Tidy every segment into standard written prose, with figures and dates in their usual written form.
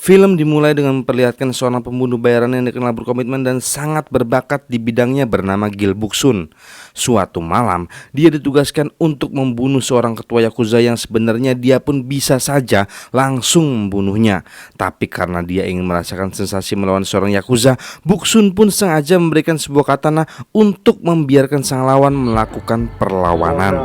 Film dimulai dengan memperlihatkan seorang pembunuh bayaran yang dikenal berkomitmen dan sangat berbakat di bidangnya bernama Gil Boksun. Suatu malam, dia ditugaskan untuk membunuh seorang ketua Yakuza yang sebenarnya dia pun bisa saja langsung membunuhnya. Tapi karena dia ingin merasakan sensasi melawan seorang Yakuza, Boksun pun sengaja memberikan sebuah katana untuk membiarkan sang lawan melakukan perlawanan.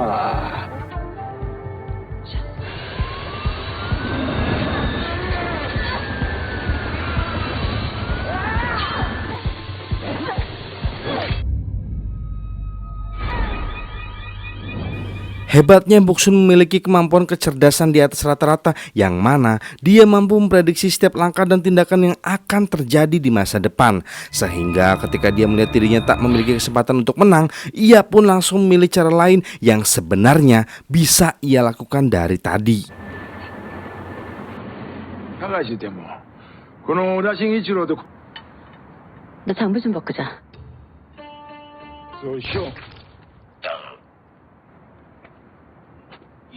Hebatnya Boksun memiliki kemampuan kecerdasan di atas rata-rata, yang mana dia mampu memprediksi setiap langkah dan tindakan yang akan terjadi di masa depan. Sehingga ketika dia melihat dirinya tak memiliki kesempatan untuk menang, ia pun langsung memilih cara lain yang sebenarnya bisa ia lakukan dari tadi. 考えてもこの羅針一郎と 너 장부 좀 바꾸자. そうしよう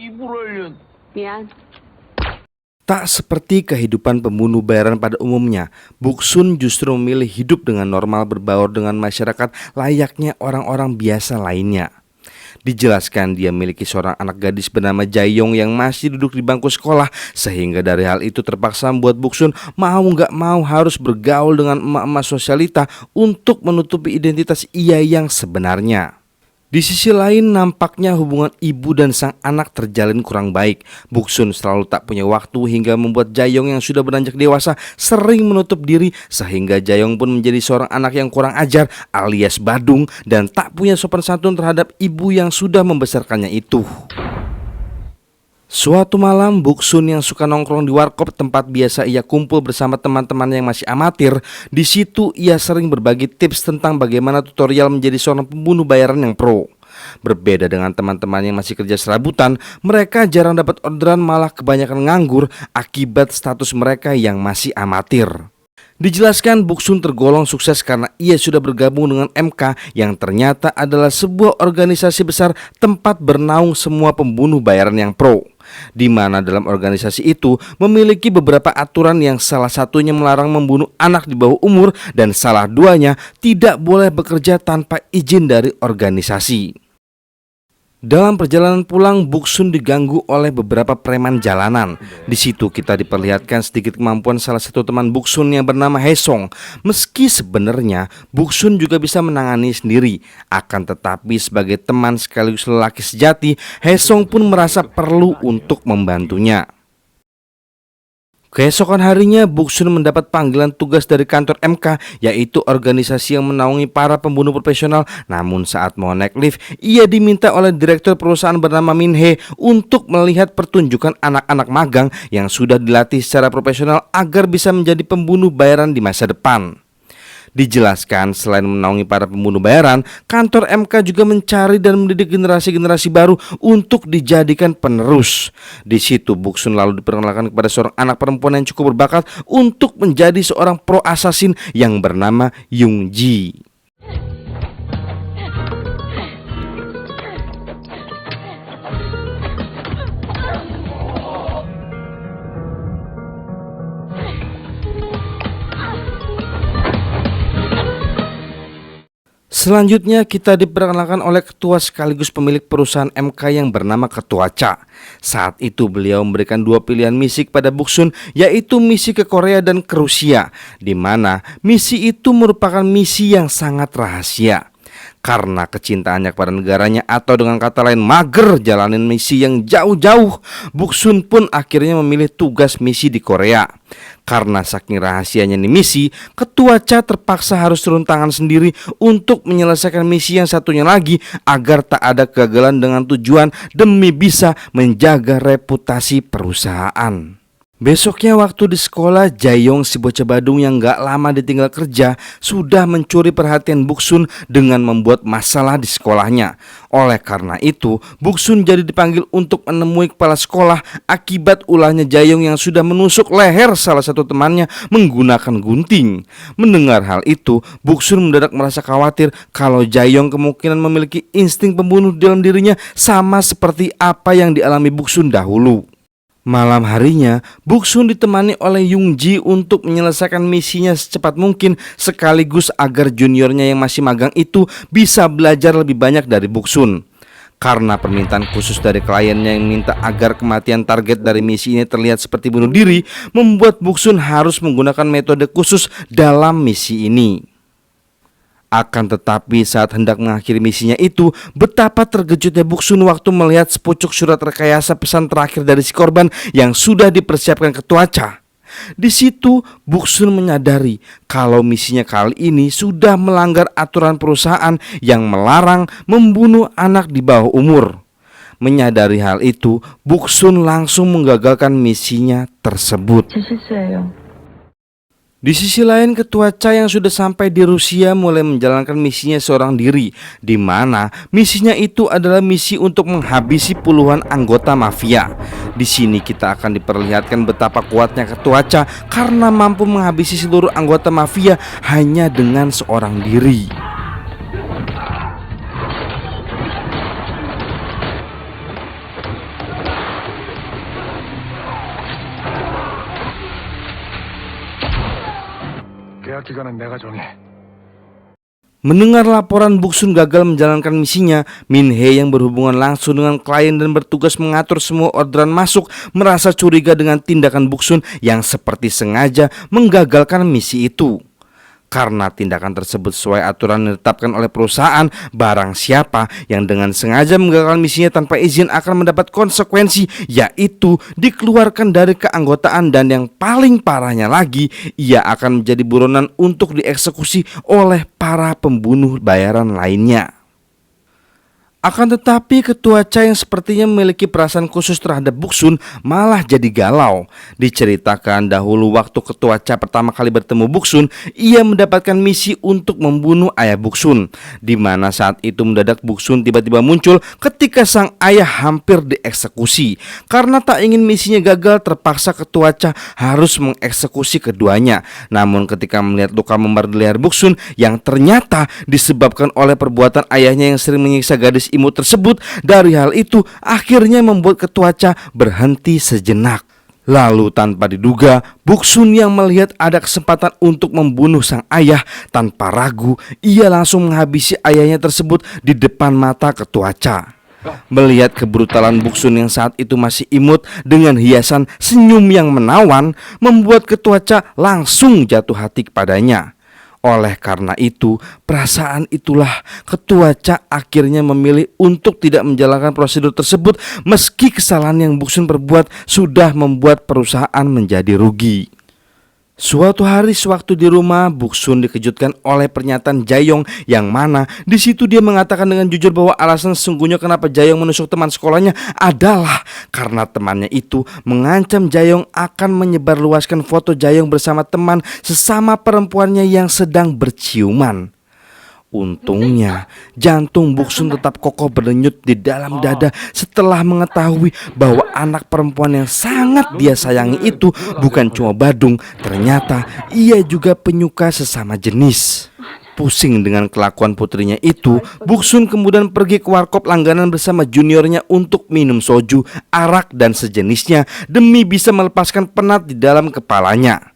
입을 얼른 미안. Tak seperti kehidupan pembunuh bayaran pada umumnya, Boksun justru memilih hidup dengan normal, berbaur dengan masyarakat layaknya orang-orang biasa lainnya. Dijelaskan dia memiliki seorang anak gadis bernama Jaeyong yang masih duduk di bangku sekolah, sehingga dari hal itu terpaksa membuat Boksun mau gak mau harus bergaul dengan emak-emak sosialita untuk menutupi identitas ia yang sebenarnya. Di sisi lain, nampaknya hubungan ibu dan sang anak terjalin kurang baik. Boksun selalu tak punya waktu hingga membuat Jaeyong yang sudah beranjak dewasa sering menutup diri, sehingga Jaeyong pun menjadi seorang anak yang kurang ajar alias badung dan tak punya sopan santun terhadap ibu yang sudah membesarkannya itu. Suatu malam, Boksun yang suka nongkrong di warkop tempat biasa ia kumpul bersama teman-teman yang masih amatir. Di situ ia sering berbagi tips tentang bagaimana tutorial menjadi seorang pembunuh bayaran yang pro. Berbeda dengan teman-teman yang masih kerja serabutan, mereka jarang dapat orderan, malah kebanyakan nganggur akibat status mereka yang masih amatir. Dijelaskan Boksun tergolong sukses karena ia sudah bergabung dengan MK yang ternyata adalah sebuah organisasi besar tempat bernaung semua pembunuh bayaran yang pro, di mana dalam organisasi itu memiliki beberapa aturan yang salah satunya melarang membunuh anak di bawah umur dan salah duanya tidak boleh bekerja tanpa izin dari organisasi. Dalam perjalanan pulang, Boksun diganggu oleh beberapa preman jalanan. Di situ kita diperlihatkan sedikit kemampuan salah satu teman Boksun yang bernama Haesong. Meski sebenarnya Boksun juga bisa menangani sendiri, akan tetapi sebagai teman sekaligus lelaki sejati, Haesong pun merasa perlu untuk membantunya. Keesokan harinya, Boksun mendapat panggilan tugas dari kantor MK, yaitu organisasi yang menaungi para pembunuh profesional. Namun saat mau naik lift, ia diminta oleh direktur perusahaan bernama Min Hee untuk melihat pertunjukan anak-anak magang yang sudah dilatih secara profesional agar bisa menjadi pembunuh bayaran di masa depan. Dijelaskan selain menaungi para pembunuh bayaran, kantor MK juga mencari dan mendidik generasi-generasi baru untuk dijadikan penerus. Di situ Boksun lalu diperkenalkan kepada seorang anak perempuan yang cukup berbakat untuk menjadi seorang pro assassin yang bernama Young Ji. Selanjutnya kita diperkenalkan oleh ketua sekaligus pemilik perusahaan MK yang bernama Ketua Cha. Saat itu beliau memberikan dua pilihan misi kepada Boksun, yaitu misi ke Korea dan ke Rusia, di mana misi itu merupakan misi yang sangat rahasia. Karena kecintaannya kepada negaranya, atau dengan kata lain mager jalanin misi yang jauh-jauh, Boksun pun akhirnya memilih tugas misi di Korea. Karena saking rahasianya nih misi, Ketua Cha terpaksa harus turun tangan sendiri untuk menyelesaikan misi yang satunya lagi agar tak ada kegagalan dengan tujuan demi bisa menjaga reputasi perusahaan. Besoknya waktu di sekolah, Jaeyong si bocah badung yang gak lama ditinggal kerja sudah mencuri perhatian Boksun dengan membuat masalah di sekolahnya. Oleh karena itu, Boksun jadi dipanggil untuk menemui kepala sekolah akibat ulahnya Jaeyong yang sudah menusuk leher salah satu temannya menggunakan gunting. Mendengar hal itu, Boksun mendadak merasa khawatir kalau Jaeyong kemungkinan memiliki insting pembunuh dalam dirinya sama seperti apa yang dialami Boksun dahulu. Malam harinya, Buksun ditemani oleh Yungji untuk menyelesaikan misinya secepat mungkin sekaligus agar juniornya yang masih magang itu bisa belajar lebih banyak dari Buksun. Karena permintaan khusus dari kliennya yang minta agar kematian target dari misi ini terlihat seperti bunuh diri, membuat Buksun harus menggunakan metode khusus dalam misi ini. Akan tetapi saat hendak mengakhiri misinya itu, betapa terkejutnya Buksun waktu melihat sepucuk surat rekayasa pesan terakhir dari si korban yang sudah dipersiapkan Ketua Cha. Di situ Buksun menyadari kalau misinya kali ini sudah melanggar aturan perusahaan yang melarang membunuh anak di bawah umur. Menyadari hal itu, Buksun langsung menggagalkan misinya tersebut. 제 실수예요. Di sisi lain, Ketua Cha yang sudah sampai di Rusia mulai menjalankan misinya seorang diri, di mana misinya itu adalah misi untuk menghabisi puluhan anggota mafia. Di sini kita akan diperlihatkan betapa kuatnya Ketua Cha karena mampu menghabisi seluruh anggota mafia hanya dengan seorang diri. 계약 기간은 내가 정해. Mendengar laporan Buksun gagal menjalankan misinya, Min Hee yang berhubungan langsung dengan klien dan bertugas mengatur semua orderan masuk merasa curiga dengan tindakan Buksun yang seperti sengaja menggagalkan misi itu. Karena tindakan tersebut sesuai aturan yang ditetapkan oleh perusahaan, barang siapa yang dengan sengaja menggagalkan misinya tanpa izin akan mendapat konsekuensi, yaitu dikeluarkan dari keanggotaan, dan yang paling parahnya lagi, ia akan menjadi buronan untuk dieksekusi oleh para pembunuh bayaran lainnya. Akan tetapi Ketua Cha yang sepertinya memiliki perasaan khusus terhadap Buksun malah jadi galau. Diceritakan dahulu waktu Ketua Cha pertama kali bertemu Buksun, ia mendapatkan misi untuk membunuh ayah Buksun, di mana saat itu mendadak Buksun tiba-tiba muncul ketika sang ayah hampir dieksekusi. Karena tak ingin misinya gagal, terpaksa Ketua Cha harus mengeksekusi keduanya. Namun ketika melihat luka memar di leher Buksun yang ternyata disebabkan oleh perbuatan ayahnya yang sering menyiksa gadis imut tersebut, dari hal itu akhirnya membuat Ketua Cha berhenti sejenak. Lalu tanpa diduga, Buksun yang melihat ada kesempatan untuk membunuh sang ayah, tanpa ragu ia langsung menghabisi ayahnya tersebut di depan mata Ketua Cha. Melihat kebrutalan Buksun yang saat itu masih imut dengan hiasan senyum yang menawan, membuat Ketua Cha langsung jatuh hati kepadanya. Oleh karena itu, perasaan itulah Ketua Cha akhirnya memilih untuk tidak menjalankan prosedur tersebut, meski kesalahan yang Buksun perbuat sudah membuat perusahaan menjadi rugi. Suatu hari sewaktu di rumah, Buksun dikejutkan oleh pernyataan Jaeyong yang mana di situ dia mengatakan dengan jujur bahwa alasan sesungguhnya kenapa Jaeyong menusuk teman sekolahnya adalah karena temannya itu mengancam Jaeyong akan menyebarluaskan foto Jaeyong bersama teman sesama perempuannya yang sedang berciuman. Untungnya jantung Buksun tetap kokoh berdenyut di dalam dada setelah mengetahui bahwa anak perempuan yang sangat dia sayangi itu bukan cuma badung, ternyata ia juga penyuka sesama jenis. Pusing dengan kelakuan putrinya itu, Buksun kemudian pergi ke warkop langganan bersama juniornya untuk minum soju, arak dan sejenisnya demi bisa melepaskan penat di dalam kepalanya.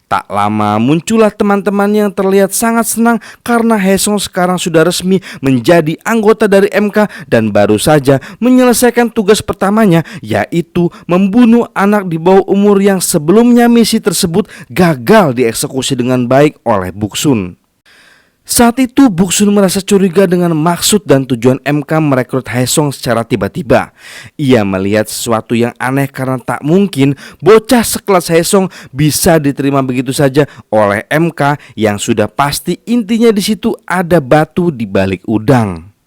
Tak lama muncullah teman-teman yang terlihat sangat senang karena Haesung sekarang sudah resmi menjadi anggota dari MK dan baru saja menyelesaikan tugas pertamanya, yaitu membunuh anak di bawah umur yang sebelumnya misi tersebut gagal dieksekusi dengan baik oleh Buksun. Saat itu Buksun merasa curiga dengan maksud dan tujuan MK merekrut Haesung secara tiba-tiba. Ia melihat sesuatu yang aneh karena tak mungkin bocah sekelas Haesung bisa diterima begitu saja oleh MK yang sudah pasti intinya di situ ada batu di balik udang.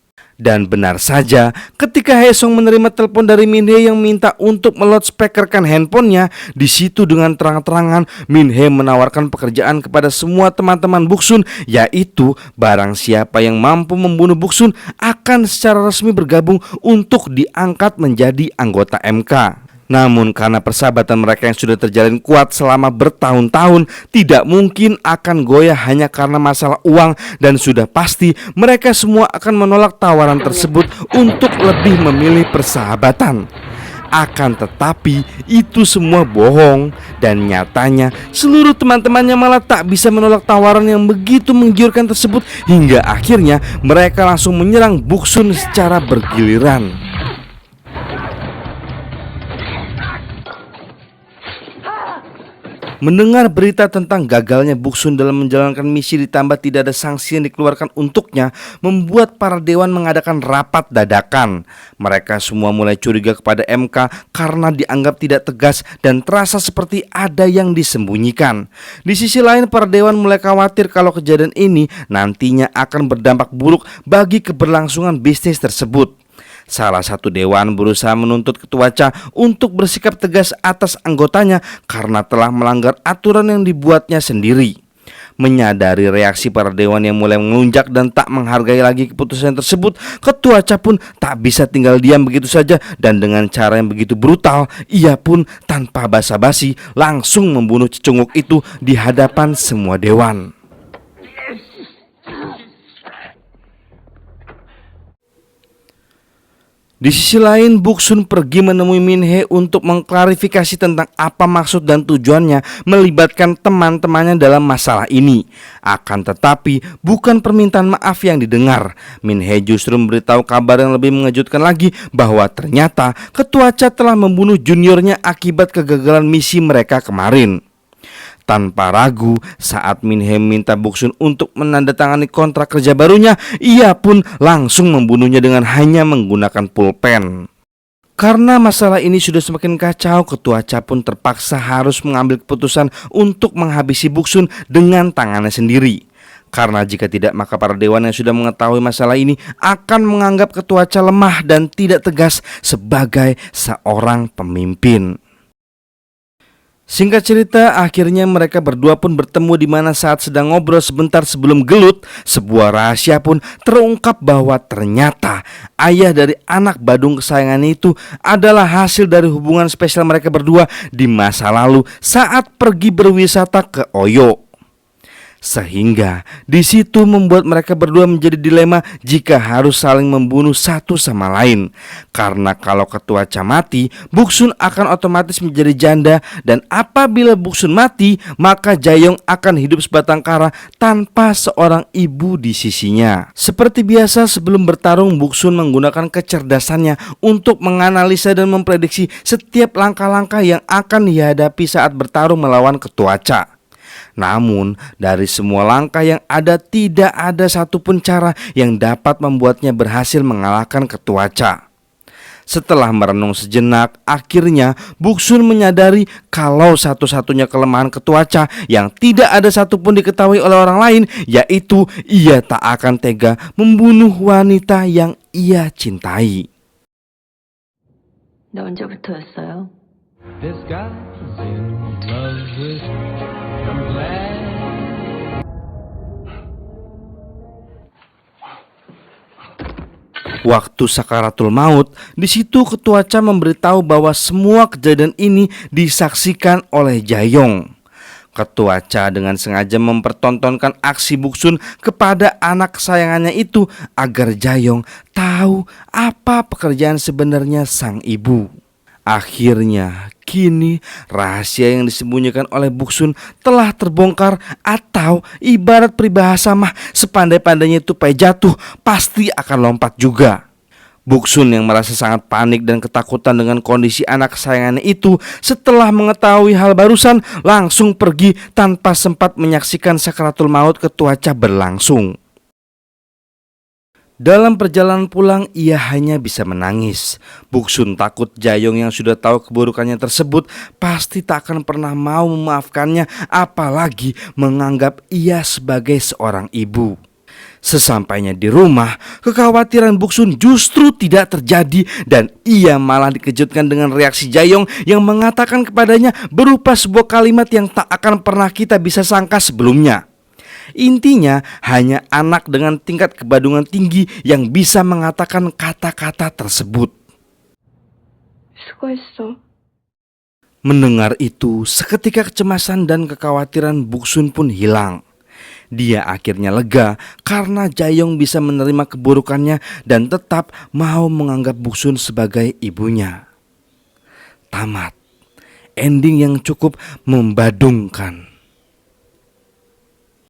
Dan benar saja, ketika Haesung menerima telepon dari Min Hee yang minta untuk meloudspeakerkan handphonenya, di situ dengan terang-terangan Min Hee menawarkan pekerjaan kepada semua teman-teman Buksun, yaitu barang siapa yang mampu membunuh Buksun akan secara resmi bergabung untuk diangkat menjadi anggota MK. Namun karena persahabatan mereka yang sudah terjalin kuat selama bertahun-tahun tidak mungkin akan goyah hanya karena masalah uang, dan sudah pasti mereka semua akan menolak tawaran tersebut untuk lebih memilih persahabatan. Akan tetapi itu semua bohong, dan nyatanya seluruh teman-temannya malah tak bisa menolak tawaran yang begitu menggiurkan tersebut, hingga akhirnya mereka langsung menyerang Buksun secara bergiliran. Mendengar berita tentang gagalnya Buksun dalam menjalankan misi ditambah tidak ada sanksi yang dikeluarkan untuknya, membuat para dewan mengadakan rapat dadakan. Mereka semua mulai curiga kepada MK karena dianggap tidak tegas dan terasa seperti ada yang disembunyikan. Di sisi lain, para dewan mulai khawatir kalau kejadian ini nantinya akan berdampak buruk bagi keberlangsungan bisnis tersebut. Salah satu dewan berusaha menuntut Ketua Cha untuk bersikap tegas atas anggotanya karena telah melanggar aturan yang dibuatnya sendiri. Menyadari reaksi para dewan yang mulai melunjak dan tak menghargai lagi keputusan tersebut, Ketua Cha pun tak bisa tinggal diam begitu saja, dan dengan cara yang begitu brutal, ia pun tanpa basa-basi langsung membunuh cecunguk itu di hadapan semua dewan. Di sisi lain, Buksun pergi menemui Min-hee untuk mengklarifikasi tentang apa maksud dan tujuannya melibatkan teman-temannya dalam masalah ini. Akan tetapi, bukan permintaan maaf yang didengar. Min-hee justru memberitahu kabar yang lebih mengejutkan lagi, bahwa ternyata Ketua Cha telah membunuh juniornya akibat kegagalan misi mereka kemarin. Tanpa ragu, saat Min-hee minta Buksun untuk menandatangani kontrak kerja barunya, ia pun langsung membunuhnya dengan hanya menggunakan pulpen. Karena masalah ini sudah semakin kacau, Ketua Cha pun terpaksa harus mengambil keputusan untuk menghabisi Buksun dengan tangannya sendiri. Karena jika tidak, maka para dewan yang sudah mengetahui masalah ini akan menganggap Ketua Cha lemah dan tidak tegas sebagai seorang pemimpin. Singkat cerita, akhirnya mereka berdua pun bertemu di mana saat sedang ngobrol sebentar sebelum gelut, sebuah rahasia pun terungkap bahwa ternyata ayah dari anak badung kesayangannya itu adalah hasil dari hubungan spesial mereka berdua di masa lalu saat pergi berwisata ke Oyo. Sehingga di situ membuat mereka berdua menjadi dilema jika harus saling membunuh satu sama lain. Karena kalau Ketua Cha mati, Buksun akan otomatis menjadi janda, dan apabila Buksun mati, maka Jae-yong akan hidup sebatang kara tanpa seorang ibu di sisinya. Seperti biasa, sebelum bertarung, Buksun menggunakan kecerdasannya untuk menganalisa dan memprediksi setiap langkah-langkah yang akan dihadapi saat bertarung melawan Ketua Cha. Namun dari semua langkah yang ada, tidak ada satupun cara yang dapat membuatnya berhasil mengalahkan Ketua Cha. Setelah merenung sejenak, akhirnya Buksun menyadari kalau satu-satunya kelemahan Ketua Cha yang tidak ada satupun diketahui oleh orang lain, yaitu ia tak akan tega membunuh wanita yang ia cintai. 너 언제부터였어요? This guy's in love with me. I'm glad. Waktu sakaratul maut, di situ Ketua Cha memberitahu bahwa semua kejadian ini disaksikan oleh Jae-yong. Ketua Cha dengan sengaja mempertontonkan aksi Buksun kepada anak kesayangannya itu agar Jae-yong tahu apa pekerjaan sebenarnya sang ibu. Akhirnya, kini rahasia yang disembunyikan oleh Buksun telah terbongkar, atau ibarat peribahasa mah, sepandai-pandainya tupai jatuh pasti akan lompat juga. Buksun yang merasa sangat panik dan ketakutan dengan kondisi anak kesayangannya itu, setelah mengetahui hal barusan, langsung pergi tanpa sempat menyaksikan sakaratul maut Ketua Cha berlangsung. Dalam perjalanan pulang, ia hanya bisa menangis. Buksun takut Jae-yong yang sudah tahu keburukannya tersebut pasti tak akan pernah mau memaafkannya, apalagi menganggap ia sebagai seorang ibu. Sesampainya di rumah, kekhawatiran Buksun justru tidak terjadi, dan ia malah dikejutkan dengan reaksi Jae-yong yang mengatakan kepadanya berupa sebuah kalimat yang tak akan pernah kita bisa sangka sebelumnya. Intinya, hanya anak dengan tingkat kebadungan tinggi yang bisa mengatakan kata-kata tersebut. 수고했어. Mendengar itu, seketika kecemasan dan kekhawatiran Buksun pun hilang. Dia akhirnya lega karena Jae-yong bisa menerima keburukannya dan tetap mau menganggap Buksun sebagai ibunya. tamat. Ending yang cukup membadungkan.